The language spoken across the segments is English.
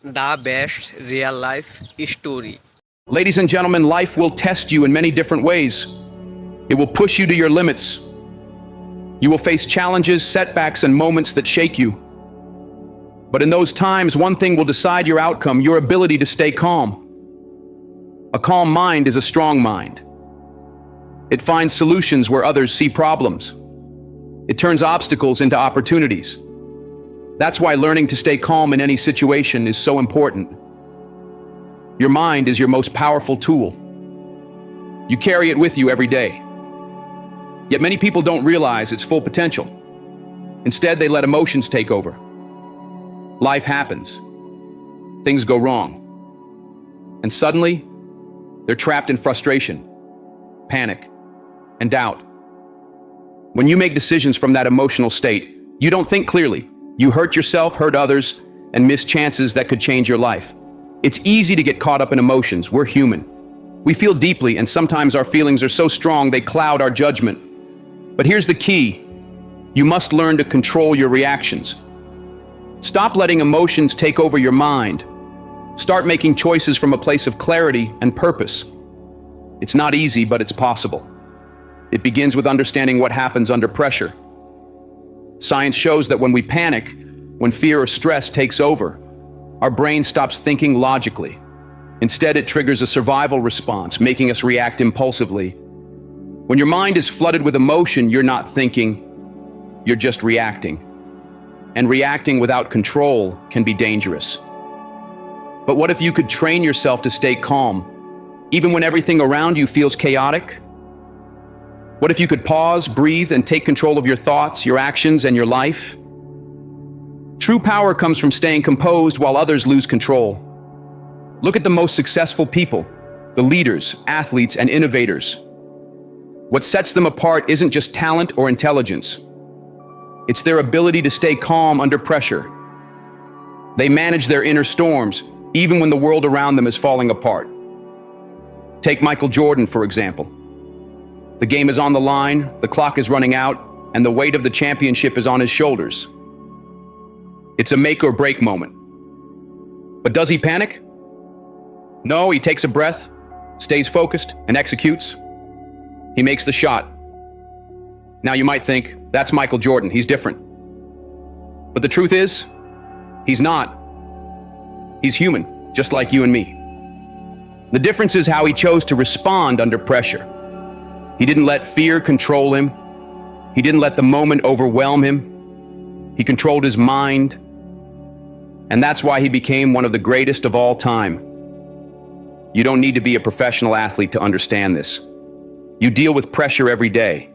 the best real life story. Ladies and gentlemen, life will test you in many different ways. It will push you to your limits. You will face challenges, setbacks, and moments that shake you. But in those times, one thing will decide your outcome: your ability to stay calm. A calm mind is a strong mind. It finds solutions where others see problems. It turns obstacles into opportunities. That's why learning to stay calm in any situation is so important. Your mind is your most powerful tool. You carry it with you every day. Yet many people don't realize its full potential. Instead, they let emotions take over. Life happens. Things go wrong. And suddenly, they're trapped in frustration, panic, and doubt. When you make decisions from that emotional state, you don't think clearly. You hurt yourself, hurt others, and miss chances that could change your life. It's easy to get caught up in emotions. We're human. We feel deeply, and sometimes our feelings are so strong they cloud our judgment. But here's the key. You must learn to control your reactions. Stop letting emotions take over your mind. Start making choices from a place of clarity and purpose. It's not easy, but it's possible. It begins with understanding what happens under pressure. Science shows that when we panic, when fear or stress takes over, our brain stops thinking logically. Instead, it triggers a survival response, making us react impulsively. When your mind is flooded with emotion, you're not thinking, you're just reacting. And reacting without control can be dangerous. But what if you could train yourself to stay calm, even when everything around you feels chaotic? What if you could pause, breathe, and take control of your thoughts, your actions, and your life? True power comes from staying composed while others lose control. Look at the most successful people, the leaders, athletes, and innovators. What sets them apart isn't just talent or intelligence. It's their ability to stay calm under pressure. They manage their inner storms, even when the world around them is falling apart. Take Michael Jordan, for example. The game is on the line, the clock is running out, and the weight of the championship is on his shoulders. It's a make or break moment. But does he panic? No, he takes a breath, stays focused, and executes. He makes the shot. Now you might think, that's Michael Jordan, he's different. But the truth is, he's not. He's human, just like you and me. The difference is how he chose to respond under pressure. He didn't let fear control him. He didn't let the moment overwhelm him. He controlled his mind. And that's why he became one of the greatest of all time. You don't need to be a professional athlete to understand this. You deal with pressure every day,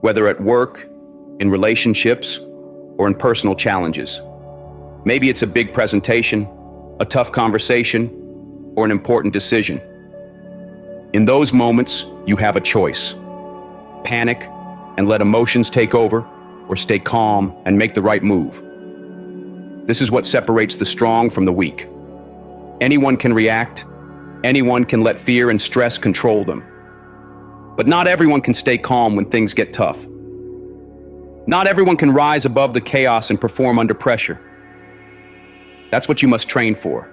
whether at work, in relationships, or in personal challenges. Maybe it's a big presentation, a tough conversation, or an important decision. In those moments, you have a choice. Panic and let emotions take over, or stay calm and make the right move. This is what separates the strong from the weak. Anyone can react. Anyone can let fear and stress control them. But not everyone can stay calm when things get tough. Not everyone can rise above the chaos and perform under pressure. That's what you must train for.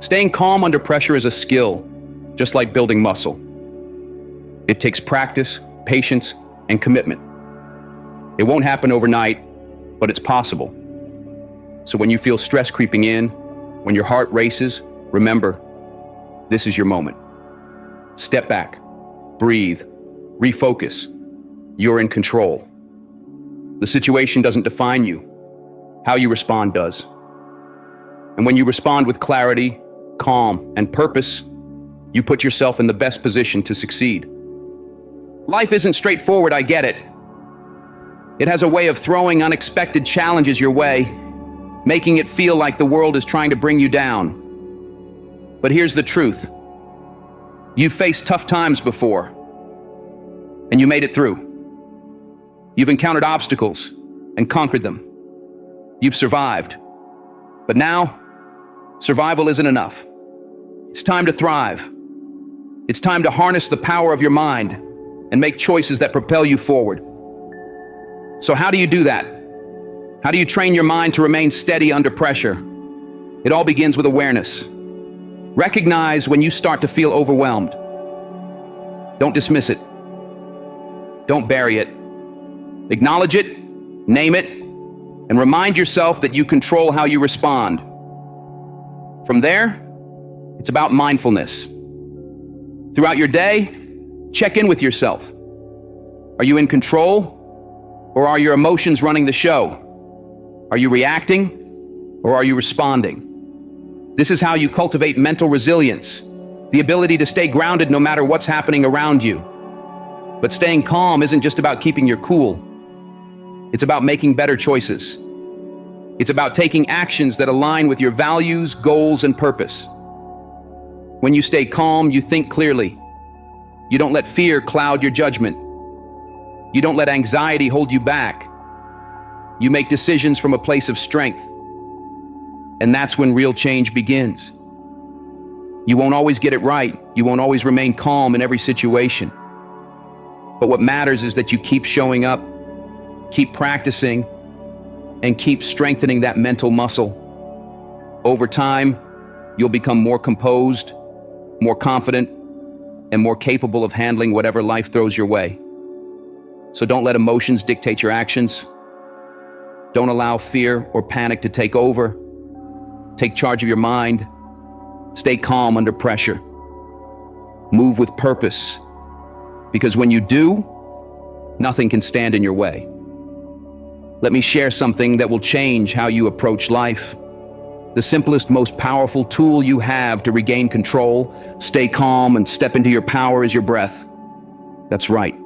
Staying calm under pressure is a skill, just like building muscle. It takes practice, patience, and commitment. It won't happen overnight, but it's possible. So when you feel stress creeping in, when your heart races, remember, this is your moment. Step back, breathe, refocus. You're in control. The situation doesn't define you. How you respond does. And when you respond with clarity, calm, and purpose, you put yourself in the best position to succeed. Life isn't straightforward, I get it. It has a way of throwing unexpected challenges your way, making it feel like the world is trying to bring you down. But here's the truth. You've faced tough times before, and you made it through. You've encountered obstacles and conquered them. You've survived. But now, survival isn't enough. It's time to thrive. It's time to harness the power of your mind and make choices that propel you forward. So how do you do that? How do you train your mind to remain steady under pressure? It all begins with awareness. Recognize when you start to feel overwhelmed. Don't dismiss it. Don't bury it. Acknowledge it, name it, and remind yourself that you control how you respond. From there, it's about mindfulness. Throughout your day, check in with yourself. Are you in control, or are your emotions running the show? Are you reacting, or are you responding? This is how you cultivate mental resilience, the ability to stay grounded no matter what's happening around you. But staying calm isn't just about keeping your cool. It's about making better choices. It's about taking actions that align with your values, goals, and purpose. When you stay calm, you think clearly. You don't let fear cloud your judgment. You don't let anxiety hold you back. You make decisions from a place of strength. And that's when real change begins. You won't always get it right. You won't always remain calm in every situation. But what matters is that you keep showing up, keep practicing, and keep strengthening that mental muscle. Over time, you'll become more composed, more confident, and more capable of handling whatever life throws your way. So don't let emotions dictate your actions. Don't allow fear or panic to take over. Take charge of your mind. Stay calm under pressure. Move with purpose. Because when you do, nothing can stand in your way. Let me share something that will change how you approach life. The simplest, most powerful tool you have to regain control, stay calm, and step into your power is your breath. That's right.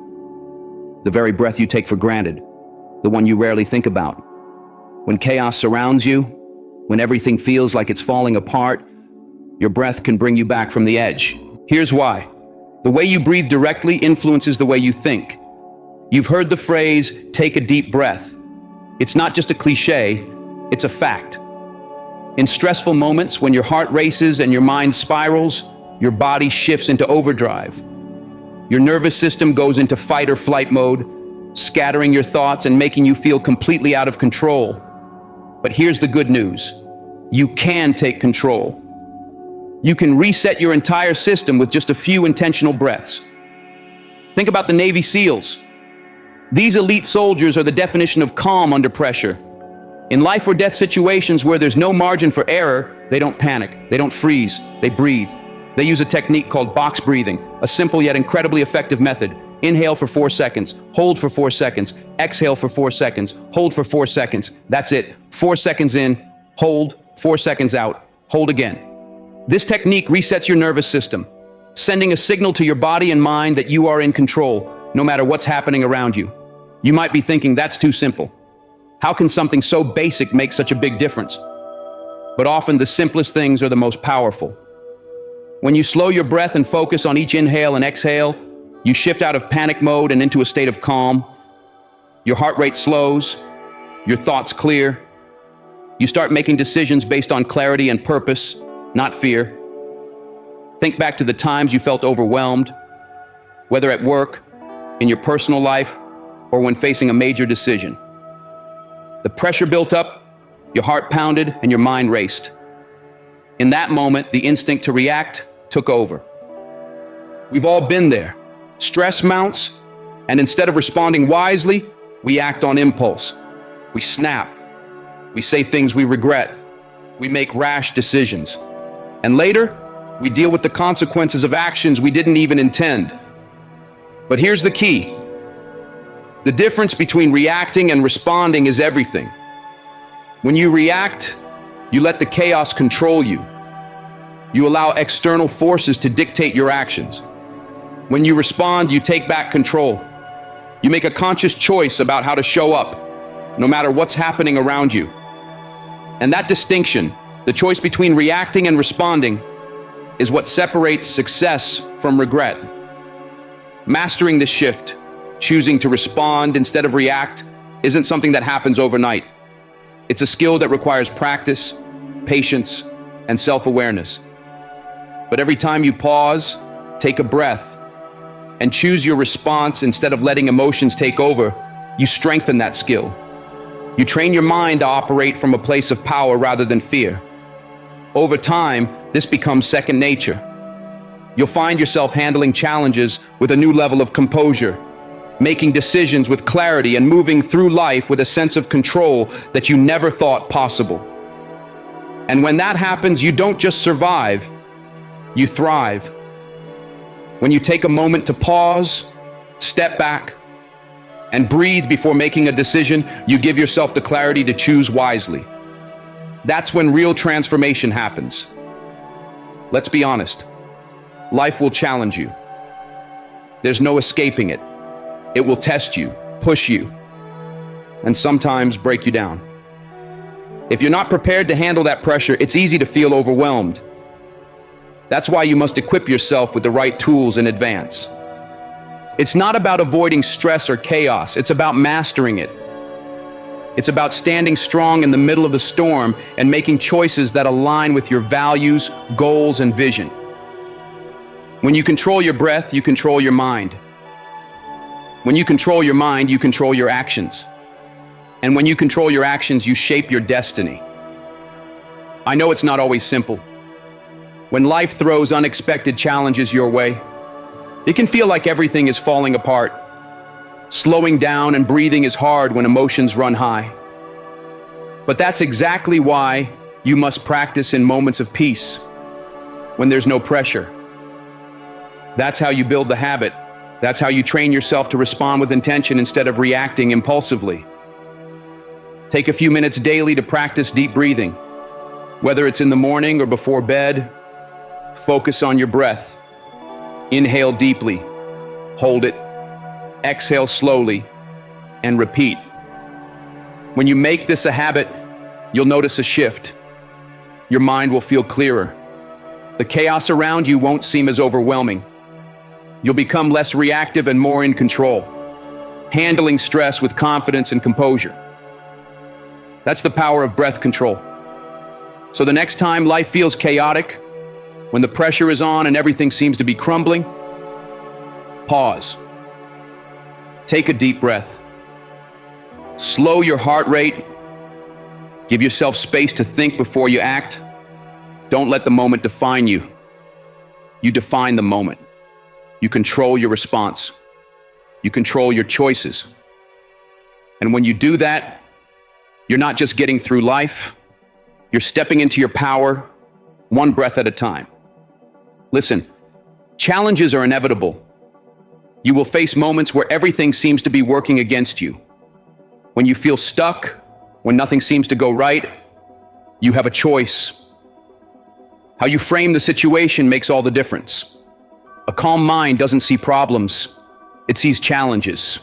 The very breath you take for granted, the one you rarely think about. When chaos surrounds you, when everything feels like it's falling apart, your breath can bring you back from the edge. Here's why. The way you breathe directly influences the way you think. You've heard the phrase, take a deep breath. It's not just a cliche, it's a fact. In stressful moments, when your heart races and your mind spirals, your body shifts into overdrive. Your nervous system goes into fight or flight mode, scattering your thoughts and making you feel completely out of control. But here's the good news. You can take control. You can reset your entire system with just a few intentional breaths. Think about the Navy SEALs. These elite soldiers are the definition of calm under pressure. In life or death situations where there's no margin for error, they don't panic, they don't freeze, they breathe. They use a technique called box breathing, a simple yet incredibly effective method. Inhale for 4 seconds, hold for 4 seconds, exhale for 4 seconds, hold for 4 seconds. That's it. 4 seconds in, hold, 4 seconds out, hold again. This technique resets your nervous system, sending a signal to your body and mind that you are in control, no matter what's happening around you. You might be thinking, that's too simple. How can something so basic make such a big difference? But often the simplest things are the most powerful. When you slow your breath and focus on each inhale and exhale, you shift out of panic mode and into a state of calm. Your heart rate slows, your thoughts clear. You start making decisions based on clarity and purpose, not fear. Think back to the times you felt overwhelmed, whether at work, in your personal life, or when facing a major decision. The pressure built up, your heart pounded, and your mind raced. In that moment, the instinct to react took over. We've all been there. Stress mounts, and instead of responding wisely, we act on impulse. We snap. We say things we regret. We make rash decisions. And later, we deal with the consequences of actions we didn't even intend. But here's the key. The difference between reacting and responding is everything. When you react, you let the chaos control you. You allow external forces to dictate your actions. When you respond, you take back control. You make a conscious choice about how to show up, no matter what's happening around you. And that distinction, the choice between reacting and responding, is what separates success from regret. Mastering this shift, choosing to respond instead of react, isn't something that happens overnight. It's a skill that requires practice, patience, and self-awareness. But every time you pause, take a breath, and choose your response instead of letting emotions take over, you strengthen that skill. You train your mind to operate from a place of power rather than fear. Over time, this becomes second nature. You'll find yourself handling challenges with a new level of composure, making decisions with clarity and moving through life with a sense of control that you never thought possible. And when that happens, you don't just survive, you thrive. When you take a moment to pause, step back, and breathe before making a decision, you give yourself the clarity to choose wisely. That's when real transformation happens. Let's be honest. Life will challenge you. There's no escaping it. It will test you, push you, and sometimes break you down. If you're not prepared to handle that pressure, it's easy to feel overwhelmed. That's why you must equip yourself with the right tools in advance. It's not about avoiding stress or chaos. It's about mastering it. It's about standing strong in the middle of the storm and making choices that align with your values, goals, and vision. When you control your breath, you control your mind. When you control your mind, you control your actions. And when you control your actions, you shape your destiny. I know it's not always simple. When life throws unexpected challenges your way, it can feel like everything is falling apart. Slowing down and breathing is hard when emotions run high. But that's exactly why you must practice in moments of peace, when there's no pressure. That's how you build the habit. That's how you train yourself to respond with intention instead of reacting impulsively. Take a few minutes daily to practice deep breathing. Whether it's in the morning or before bed, focus on your breath. Inhale deeply, hold it, exhale slowly, and repeat. When you make this a habit, you'll notice a shift. Your mind will feel clearer. The chaos around you won't seem as overwhelming. You'll become less reactive and more in control, handling stress with confidence and composure. That's the power of breath control. So the next time life feels chaotic, when the pressure is on and everything seems to be crumbling, pause. Take a deep breath. Slow your heart rate. Give yourself space to think before you act. Don't let the moment define you. You define the moment. You control your response. You control your choices. And when you do that, you're not just getting through life, you're stepping into your power, one breath at a time. Listen, challenges are inevitable. You will face moments where everything seems to be working against you. When you feel stuck, when nothing seems to go right, you have a choice. How you frame the situation makes all the difference. A calm mind doesn't see problems, it sees challenges.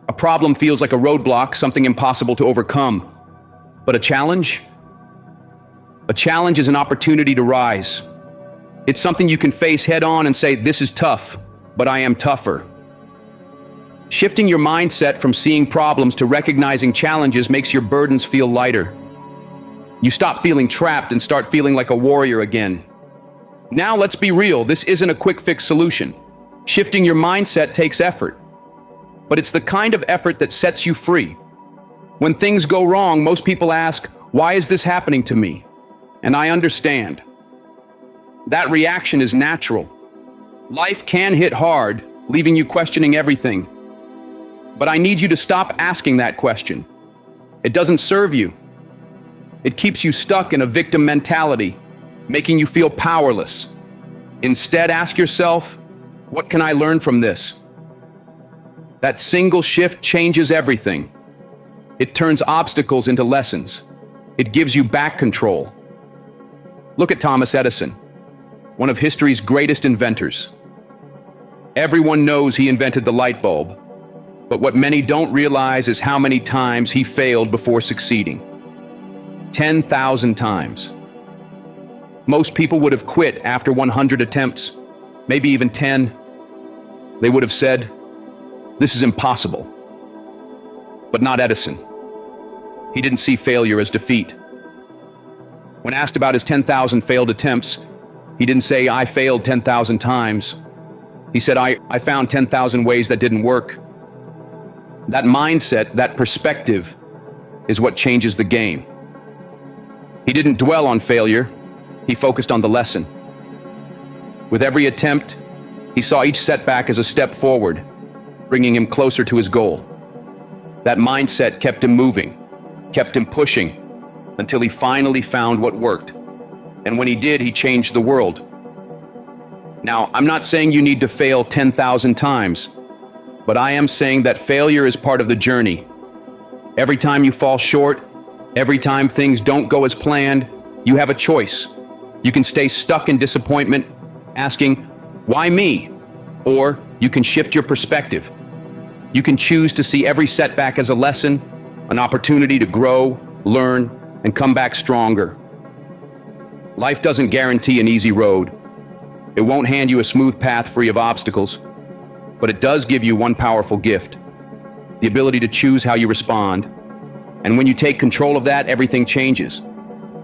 A problem feels like a roadblock, something impossible to overcome. But a challenge is an opportunity to rise. It's something you can face head on and say, this is tough, but I am tougher. Shifting your mindset from seeing problems to recognizing challenges makes your burdens feel lighter. You stop feeling trapped and start feeling like a warrior again. Now let's be real, this isn't a quick fix solution. Shifting your mindset takes effort. But it's the kind of effort that sets you free. When things go wrong, most people ask, why is this happening to me? And I understand. That reaction is natural. Life can hit hard, leaving you questioning everything. But I need you to stop asking that question. It doesn't serve you. It keeps you stuck in a victim mentality, making you feel powerless. Instead, ask yourself, what can I learn from this? That single shift changes everything. It turns obstacles into lessons. It gives you back control. Look at Thomas Edison, one of history's greatest inventors. Everyone knows he invented the light bulb, but what many don't realize is how many times he failed before succeeding. 10,000 times. Most people would have quit after 100 attempts, maybe even 10. They would have said, this is impossible. But not Edison. He didn't see failure as defeat. When asked about his 10,000 failed attempts, he didn't say, I failed 10,000 times. He said, I found 10,000 ways that didn't work. That mindset, that perspective, is what changes the game. He didn't dwell on failure. He focused on the lesson. With every attempt, he saw each setback as a step forward, bringing him closer to his goal. That mindset kept him moving, kept him pushing, until he finally found what worked. And when he did, he changed the world. Now, I'm not saying you need to fail 10,000 times, but I am saying that failure is part of the journey. Every time you fall short, every time things don't go as planned, you have a choice. You can stay stuck in disappointment, asking, "Why me?" Or you can shift your perspective. You can choose to see every setback as a lesson, an opportunity to grow, learn, and come back stronger. Life doesn't guarantee an easy road. It won't hand you a smooth path free of obstacles, but it does give you one powerful gift: the ability to choose how you respond. And when you take control of that, everything changes.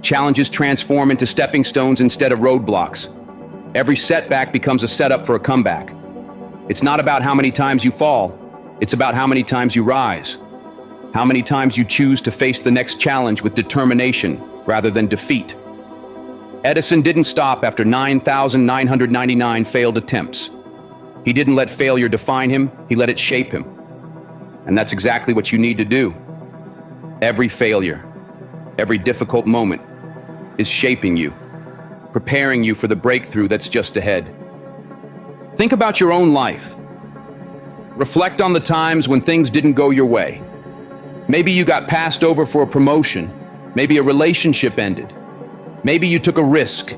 Challenges transform into stepping stones instead of roadblocks. Every setback becomes a setup for a comeback. It's not about how many times you fall, it's about how many times you rise. How many times you choose to face the next challenge with determination rather than defeat. Edison didn't stop after 9,999 failed attempts. He didn't let failure define him, he let it shape him. And that's exactly what you need to do. Every failure, every difficult moment is shaping you, preparing you for the breakthrough that's just ahead. Think about your own life. Reflect on the times when things didn't go your way. Maybe you got passed over for a promotion. Maybe a relationship ended. Maybe you took a risk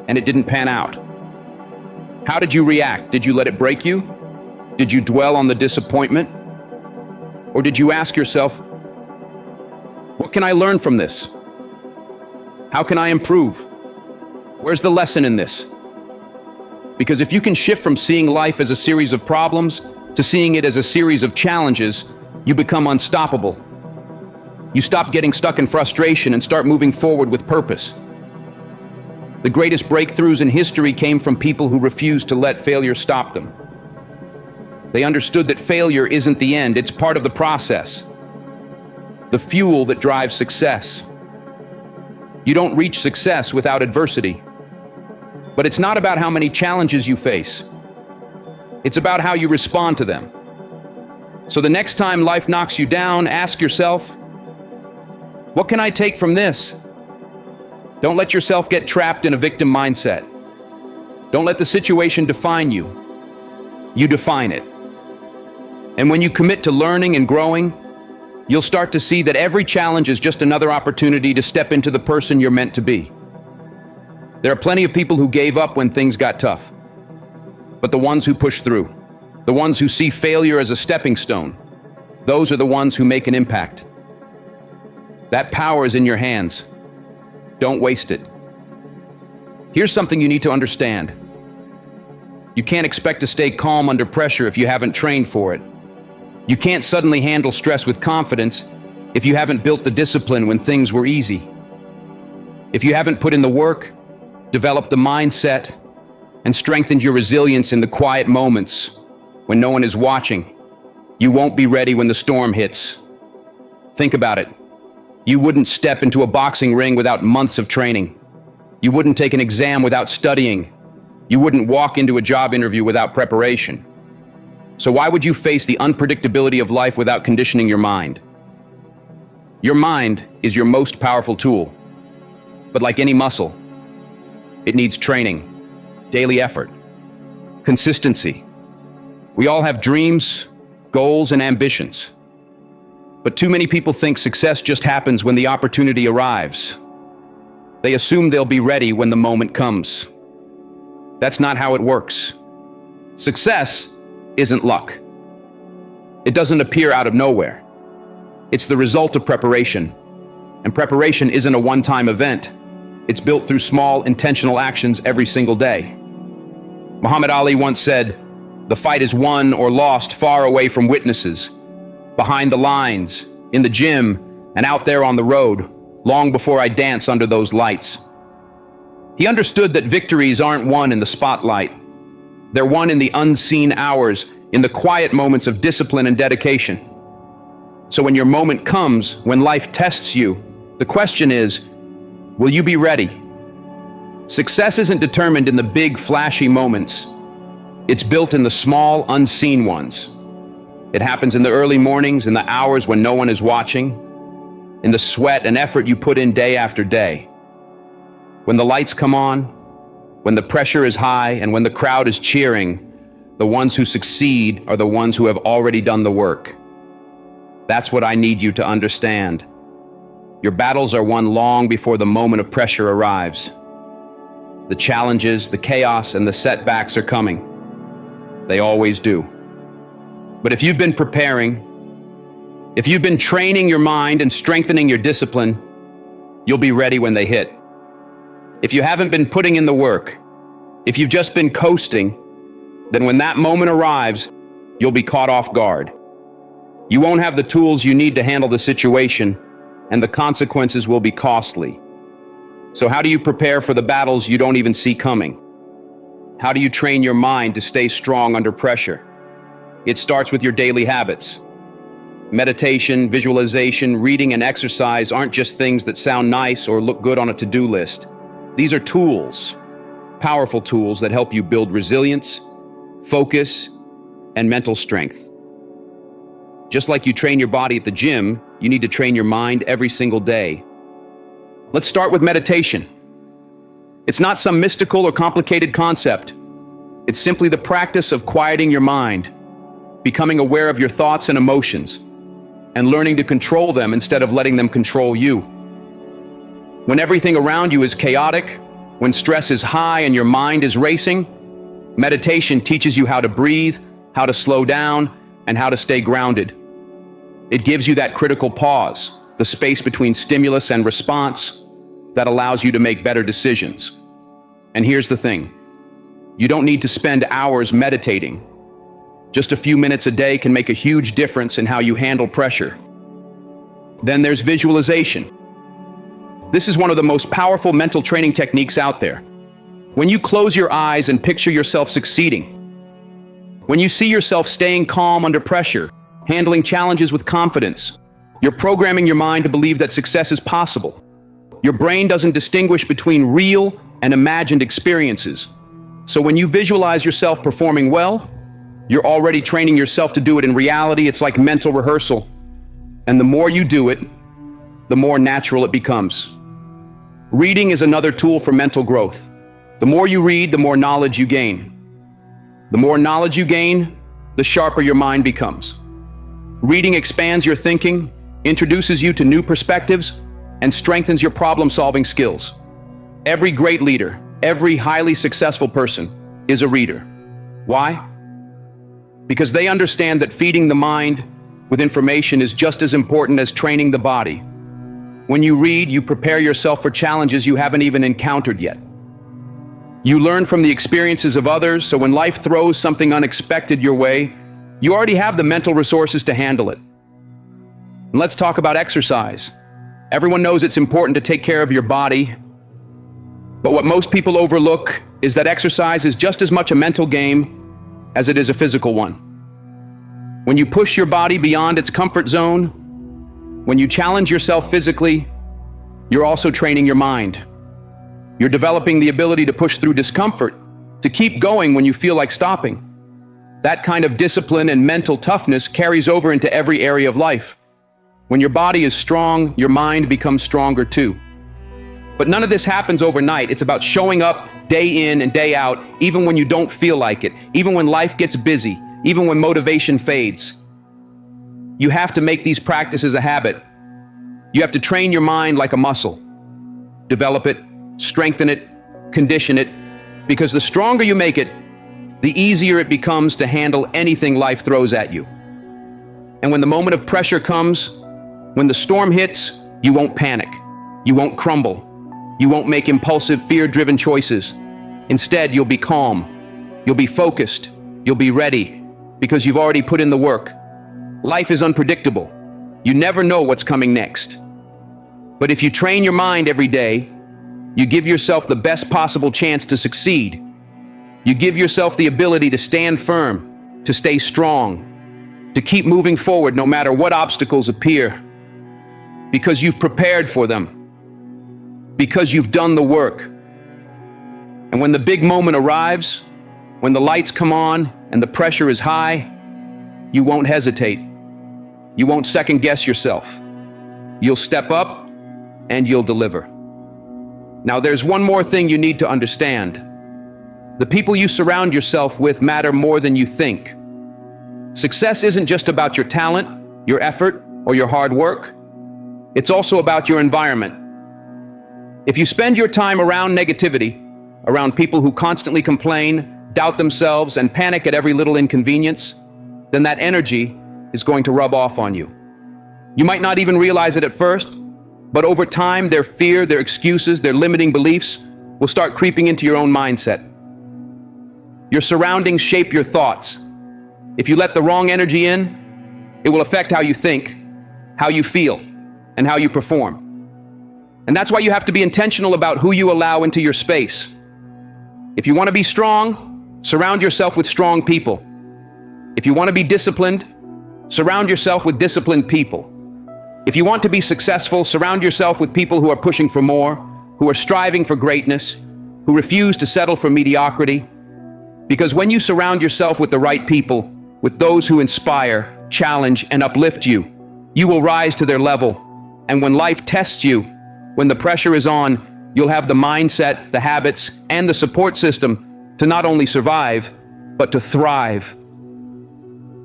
and it didn't pan out. How did you react? Did you let it break you? Did you dwell on the disappointment? Or did you ask yourself, what can I learn from this? How can I improve? Where's the lesson in this? Because if you can shift from seeing life as a series of problems to seeing it as a series of challenges, you become unstoppable. You stop getting stuck in frustration and start moving forward with purpose. The greatest breakthroughs in history came from people who refused to let failure stop them. They understood that failure isn't the end, it's part of the process. The fuel that drives success. You don't reach success without adversity. But it's not about how many challenges you face. It's about how you respond to them. So the next time life knocks you down, ask yourself, what can I take from this? Don't let yourself get trapped in a victim mindset. Don't let the situation define you. You define it. And when you commit to learning and growing, you'll start to see that every challenge is just another opportunity to step into the person you're meant to be. There are plenty of people who gave up when things got tough. But the ones who push through, the ones who see failure as a stepping stone, those are the ones who make an impact. That power is in your hands. Don't waste it. Here's something you need to understand. You can't expect to stay calm under pressure if you haven't trained for it. You can't suddenly handle stress with confidence if you haven't built the discipline when things were easy. If you haven't put in the work, developed the mindset, and strengthened your resilience in the quiet moments when no one is watching, you won't be ready when the storm hits. Think about it. You wouldn't step into a boxing ring without months of training. You wouldn't take an exam without studying. You wouldn't walk into a job interview without preparation. So why would you face the unpredictability of life without conditioning your mind? Your mind is your most powerful tool. But like any muscle, it needs training, daily effort, consistency. We all have dreams, goals, and ambitions. But too many people think success just happens when the opportunity arrives. They assume they'll be ready when the moment comes. That's not how it works. Success isn't luck. It doesn't appear out of nowhere. It's the result of preparation. And preparation isn't a one-time event. It's built through small, intentional actions every single day. Muhammad Ali once said, "The fight is won or lost far away from witnesses, behind the lines, in the gym, and out there on the road, long before I dance under those lights." He understood that victories aren't won in the spotlight. They're won in the unseen hours, in the quiet moments of discipline and dedication. So when your moment comes, when life tests you, the question is, will you be ready? Success isn't determined in the big, flashy moments. It's built in the small, unseen ones. It happens in the early mornings, in the hours when no one is watching, in the sweat and effort you put in day after day. When the lights come on, when the pressure is high, and when the crowd is cheering, the ones who succeed are the ones who have already done the work. That's what I need you to understand. Your battles are won long before the moment of pressure arrives. The challenges, the chaos, and the setbacks are coming. They always do. But if you've been preparing, if you've been training your mind and strengthening your discipline, you'll be ready when they hit. If you haven't been putting in the work, if you've just been coasting, then when that moment arrives, you'll be caught off guard. You won't have the tools you need to handle the situation, and the consequences will be costly. So how do you prepare for the battles you don't even see coming? How do you train your mind to stay strong under pressure? It starts with your daily habits. Meditation, visualization, reading, and exercise aren't just things that sound nice or look good on a to-do list. These are tools, powerful tools that help you build resilience, focus, and mental strength. Just like you train your body at the gym, you need to train your mind every single day. Let's start with meditation. It's not some mystical or complicated concept. It's simply the practice of quieting your mind, becoming aware of your thoughts and emotions, and learning to control them instead of letting them control you. When everything around you is chaotic, when stress is high and your mind is racing, meditation teaches you how to breathe, how to slow down, and how to stay grounded. It gives you that critical pause, the space between stimulus and response that allows you to make better decisions. And here's the thing, you don't need to spend hours meditating. Just a few minutes a day can make a huge difference in how you handle pressure. Then there's visualization. This is one of the most powerful mental training techniques out there. When you close your eyes and picture yourself succeeding, when you see yourself staying calm under pressure, handling challenges with confidence, you're programming your mind to believe that success is possible. Your brain doesn't distinguish between real and imagined experiences. So when you visualize yourself performing well, you're already training yourself to do it in reality. It's like mental rehearsal. And the more you do it, the more natural it becomes. Reading is another tool for mental growth. The more you read, the more knowledge you gain. The more knowledge you gain, the sharper your mind becomes. Reading expands your thinking, introduces you to new perspectives, and strengthens your problem-solving skills. Every great leader, every highly successful person is a reader. Why? Because they understand that feeding the mind with information is just as important as training the body. When you read, you prepare yourself for challenges you haven't even encountered yet. You learn from the experiences of others, so when life throws something unexpected your way, you already have the mental resources to handle it. And let's talk about exercise. Everyone knows it's important to take care of your body, but what most people overlook is that exercise is just as much a mental game as it is a physical one. When you push your body beyond its comfort zone, when you challenge yourself physically, you're also training your mind. You're developing the ability to push through discomfort, to keep going when you feel like stopping. That kind of discipline and mental toughness carries over into every area of life. When your body is strong, your mind becomes stronger too. But none of this happens overnight. It's about showing up day in and day out, even when you don't feel like it, even when life gets busy, even when motivation fades. You have to make these practices a habit. You have to train your mind like a muscle. Develop it, strengthen it, condition it, because the stronger you make it, the easier it becomes to handle anything life throws at you. And when the moment of pressure comes, when the storm hits, you won't panic. You won't crumble. You won't make impulsive, fear-driven choices. Instead, you'll be calm. You'll be focused. You'll be ready, because you've already put in the work. Life is unpredictable. You never know what's coming next. But if you train your mind every day, you give yourself the best possible chance to succeed. You give yourself the ability to stand firm, to stay strong, to keep moving forward no matter what obstacles appear. Because you've prepared for them. Because you've done the work. And when the big moment arrives, when the lights come on and the pressure is high, you won't hesitate. You won't second guess yourself. You'll step up and you'll deliver. Now, there's one more thing you need to understand. The people you surround yourself with matter more than you think. Success isn't just about your talent, your effort, or your hard work. It's also about your environment. If you spend your time around negativity, around people who constantly complain, doubt themselves, and panic at every little inconvenience, then that energy is going to rub off on you. You might not even realize it at first, but over time, their fear, their excuses, their limiting beliefs will start creeping into your own mindset. Your surroundings shape your thoughts. If you let the wrong energy in, it will affect how you think, how you feel, and how you perform. And that's why you have to be intentional about who you allow into your space. If you want to be strong, surround yourself with strong people. If you want to be disciplined, surround yourself with disciplined people. If you want to be successful, surround yourself with people who are pushing for more, who are striving for greatness, who refuse to settle for mediocrity. Because when you surround yourself with the right people, with those who inspire, challenge, and uplift you, you will rise to their level. And when life tests you, when the pressure is on, you'll have the mindset, the habits, and the support system to not only survive, but to thrive.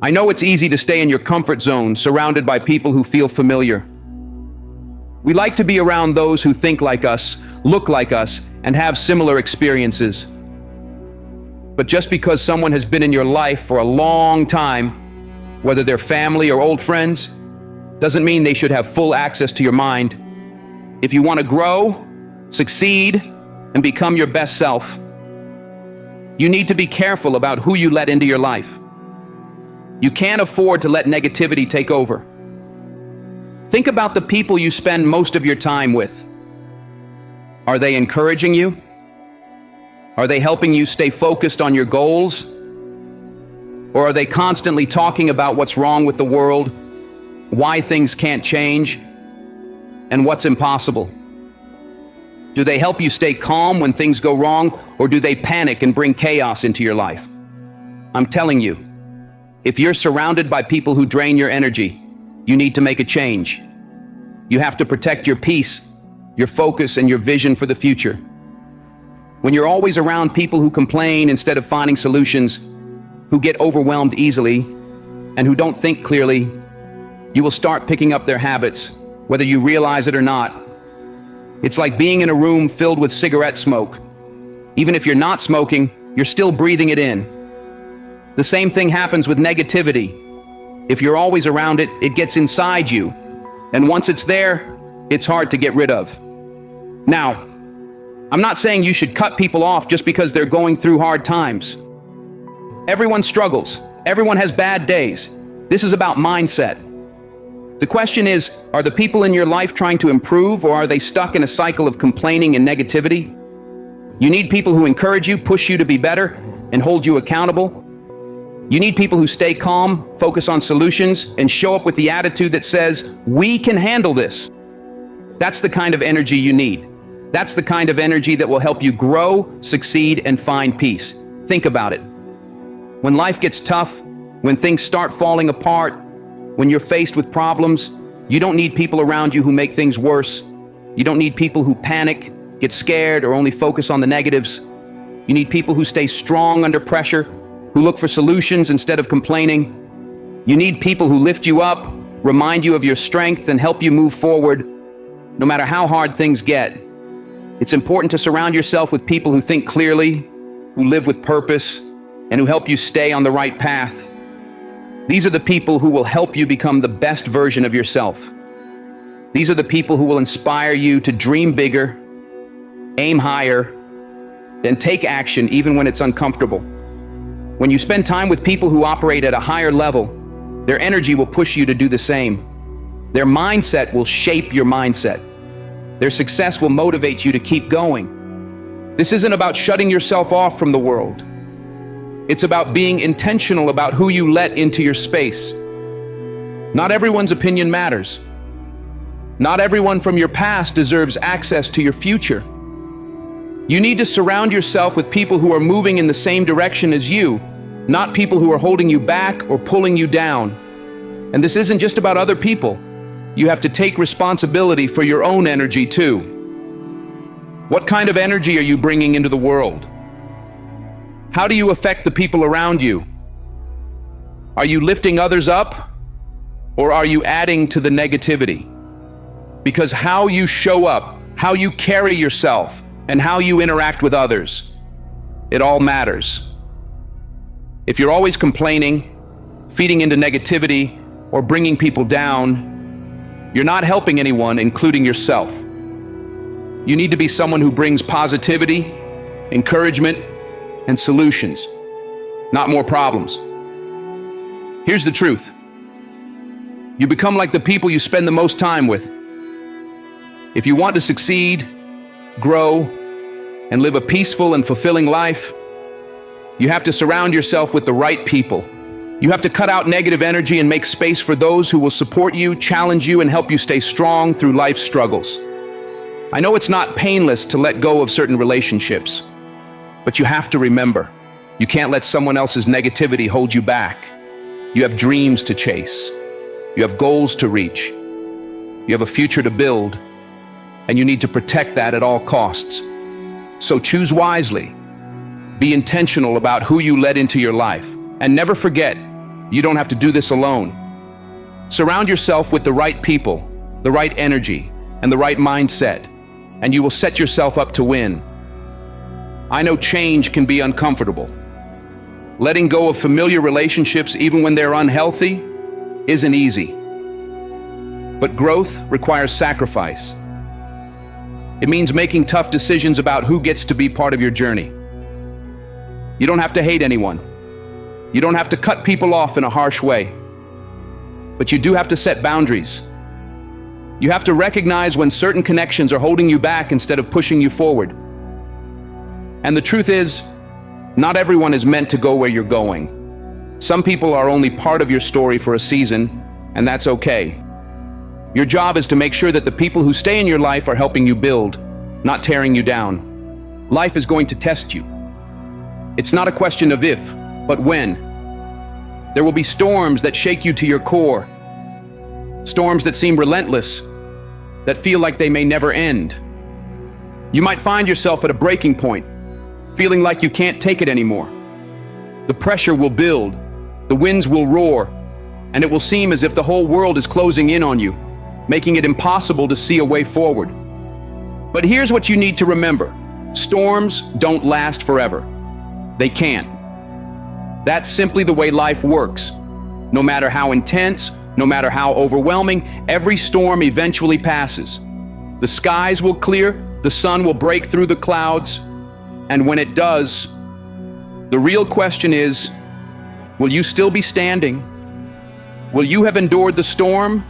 I know it's easy to stay in your comfort zone, surrounded by people who feel familiar. We like to be around those who think like us, look like us, and have similar experiences. But just because someone has been in your life for a long time, whether they're family or old friends, doesn't mean they should have full access to your mind. If you want to grow, succeed, and become your best self, you need to be careful about who you let into your life. You can't afford to let negativity take over. Think about the people you spend most of your time with. Are they encouraging you? Are they helping you stay focused on your goals? Or are they constantly talking about what's wrong with the world, why things can't change, and what's impossible? Do they help you stay calm when things go wrong, or do they panic and bring chaos into your life? I'm telling you, if you're surrounded by people who drain your energy, you need to make a change. You have to protect your peace, your focus, and your vision for the future. When you're always around people who complain instead of finding solutions, who get overwhelmed easily, and who don't think clearly, you will start picking up their habits, whether you realize it or not. It's like being in a room filled with cigarette smoke. Even if you're not smoking, you're still breathing it in. The same thing happens with negativity. If you're always around it, it gets inside you. And once it's there, it's hard to get rid of. Now, I'm not saying you should cut people off just because they're going through hard times. Everyone struggles. Everyone has bad days. This is about mindset. The question is, are the people in your life trying to improve, or are they stuck in a cycle of complaining and negativity? You need people who encourage you, push you to be better, and hold you accountable. You need people who stay calm, focus on solutions, and show up with the attitude that says, we can handle this. That's the kind of energy you need. That's the kind of energy that will help you grow, succeed, and find peace. Think about it. When life gets tough, when things start falling apart, when you're faced with problems, you don't need people around you who make things worse. You don't need people who panic, get scared, or only focus on the negatives. You need people who stay strong under pressure, who look for solutions instead of complaining. You need people who lift you up, remind you of your strength, and help you move forward, no matter how hard things get. It's important to surround yourself with people who think clearly, who live with purpose, and who help you stay on the right path. These are the people who will help you become the best version of yourself. These are the people who will inspire you to dream bigger, aim higher, and take action even when it's uncomfortable. When you spend time with people who operate at a higher level, their energy will push you to do the same. Their mindset will shape your mindset. Their success will motivate you to keep going. This isn't about shutting yourself off from the world. It's about being intentional about who you let into your space. Not everyone's opinion matters. Not everyone from your past deserves access to your future. You need to surround yourself with people who are moving in the same direction as you, not people who are holding you back or pulling you down. And this isn't just about other people. You have to take responsibility for your own energy too. What kind of energy are you bringing into the world? How do you affect the people around you? Are you lifting others up, or are you adding to the negativity? Because how you show up, how you carry yourself, and how you interact with others, it all matters. If you're always complaining, feeding into negativity, or bringing people down, you're not helping anyone, including yourself. You need to be someone who brings positivity, encouragement, and solutions, not more problems. Here's the truth. You become like the people you spend the most time with. If you want to succeed, grow, and live a peaceful and fulfilling life, you have to surround yourself with the right people. You have to cut out negative energy and make space for those who will support you, challenge you, and help you stay strong through life's struggles. I know it's not painless to let go of certain relationships, but you have to remember, you can't let someone else's negativity hold you back. You have dreams to chase. You have goals to reach. You have a future to build, and you need to protect that at all costs. So choose wisely. Be intentional about who you let into your life. And never forget, you don't have to do this alone. Surround yourself with the right people, the right energy, and the right mindset, and you will set yourself up to win. I know change can be uncomfortable. Letting go of familiar relationships, even when they're unhealthy, isn't easy. But growth requires sacrifice. It means making tough decisions about who gets to be part of your journey. You don't have to hate anyone. You don't have to cut people off in a harsh way. But you do have to set boundaries. You have to recognize when certain connections are holding you back instead of pushing you forward. And the truth is, not everyone is meant to go where you're going. Some people are only part of your story for a season, and that's okay. Your job is to make sure that the people who stay in your life are helping you build, not tearing you down. Life is going to test you. It's not a question of if, but when. There will be storms that shake you to your core. Storms that seem relentless, that feel like they may never end. You might find yourself at a breaking point, feeling like you can't take it anymore. The pressure will build, the winds will roar, and it will seem as if the whole world is closing in on you, making it impossible to see a way forward. But here's what you need to remember. Storms don't last forever. They can't. That's simply the way life works. No matter how intense, no matter how overwhelming, every storm eventually passes. The skies will clear, the sun will break through the clouds, and when it does, the real question is, will you still be standing? Will you have endured the storm?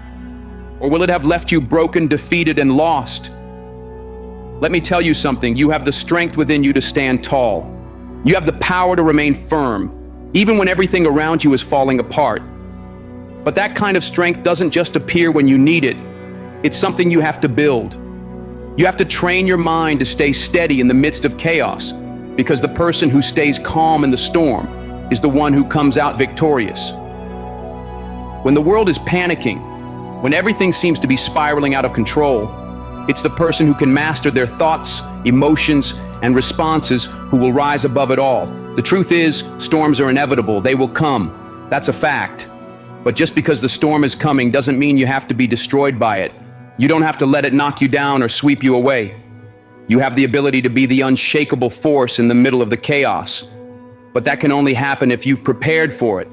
Or will it have left you broken, defeated, and lost? Let me tell you something. You have the strength within you to stand tall. You have the power to remain firm, even when everything around you is falling apart. But that kind of strength doesn't just appear when you need it. It's something you have to build. You have to train your mind to stay steady in the midst of chaos, because the person who stays calm in the storm is the one who comes out victorious. When the world is panicking, when everything seems to be spiraling out of control, it's the person who can master their thoughts, emotions, and responses who will rise above it all. The truth is, storms are inevitable. They will come. That's a fact. But just because the storm is coming doesn't mean you have to be destroyed by it. You don't have to let it knock you down or sweep you away. You have the ability to be the unshakable force in the middle of the chaos. But that can only happen if you've prepared for it.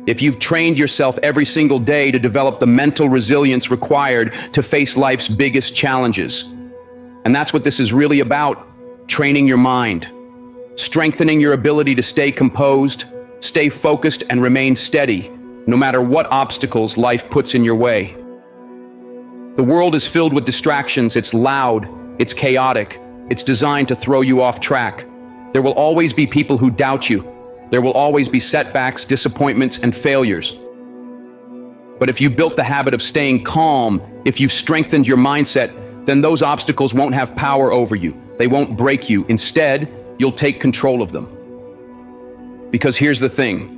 If you've trained yourself every single day to develop the mental resilience required to face life's biggest challenges. And that's what this is really about, training your mind, strengthening your ability to stay composed, stay focused, and remain steady, no matter what obstacles life puts in your way. The world is filled with distractions. It's loud, it's chaotic, it's designed to throw you off track. There will always be people who doubt you. There will always be setbacks, disappointments, and failures. But if you've built the habit of staying calm, if you've strengthened your mindset, then those obstacles won't have power over you. They won't break you. Instead, you'll take control of them. Because here's the thing.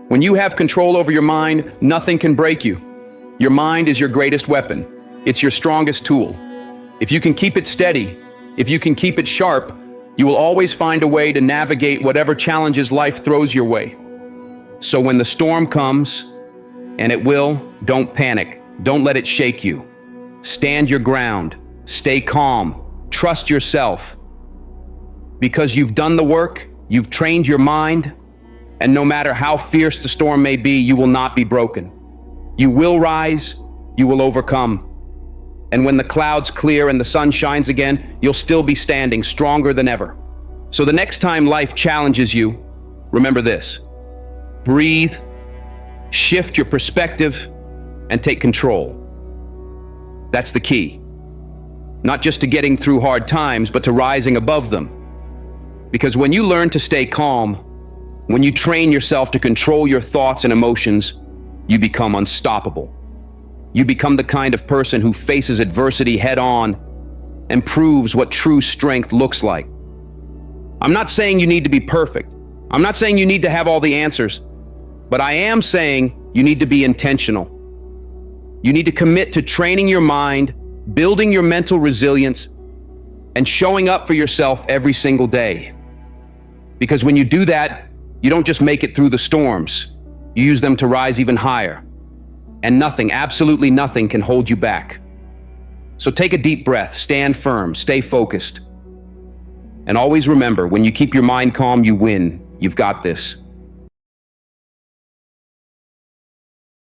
When you have control over your mind, nothing can break you. Your mind is your greatest weapon. It's your strongest tool. If you can keep it steady, if you can keep it sharp, you will always find a way to navigate whatever challenges life throws your way. So when the storm comes, and it will, don't panic. Don't let it shake you. Stand your ground. Stay calm. Trust yourself. Because you've done the work, you've trained your mind, and no matter how fierce the storm may be, you will not be broken. You will rise, you will overcome. And when the clouds clear and the sun shines again, you'll still be standing stronger than ever. So the next time life challenges you, remember this. Breathe, shift your perspective, and take control. That's the key. Not just to getting through hard times, but to rising above them. Because when you learn to stay calm, when you train yourself to control your thoughts and emotions, you become unstoppable. You become the kind of person who faces adversity head on and proves what true strength looks like. I'm not saying you need to be perfect. I'm not saying you need to have all the answers. But I am saying you need to be intentional. You need to commit to training your mind, building your mental resilience, and showing up for yourself every single day. Because when you do that, you don't just make it through the storms. You use them to rise even higher. And nothing, absolutely nothing, can hold you back. So take a deep breath, stand firm, stay focused. And always remember, when you keep your mind calm, you win. You've got this.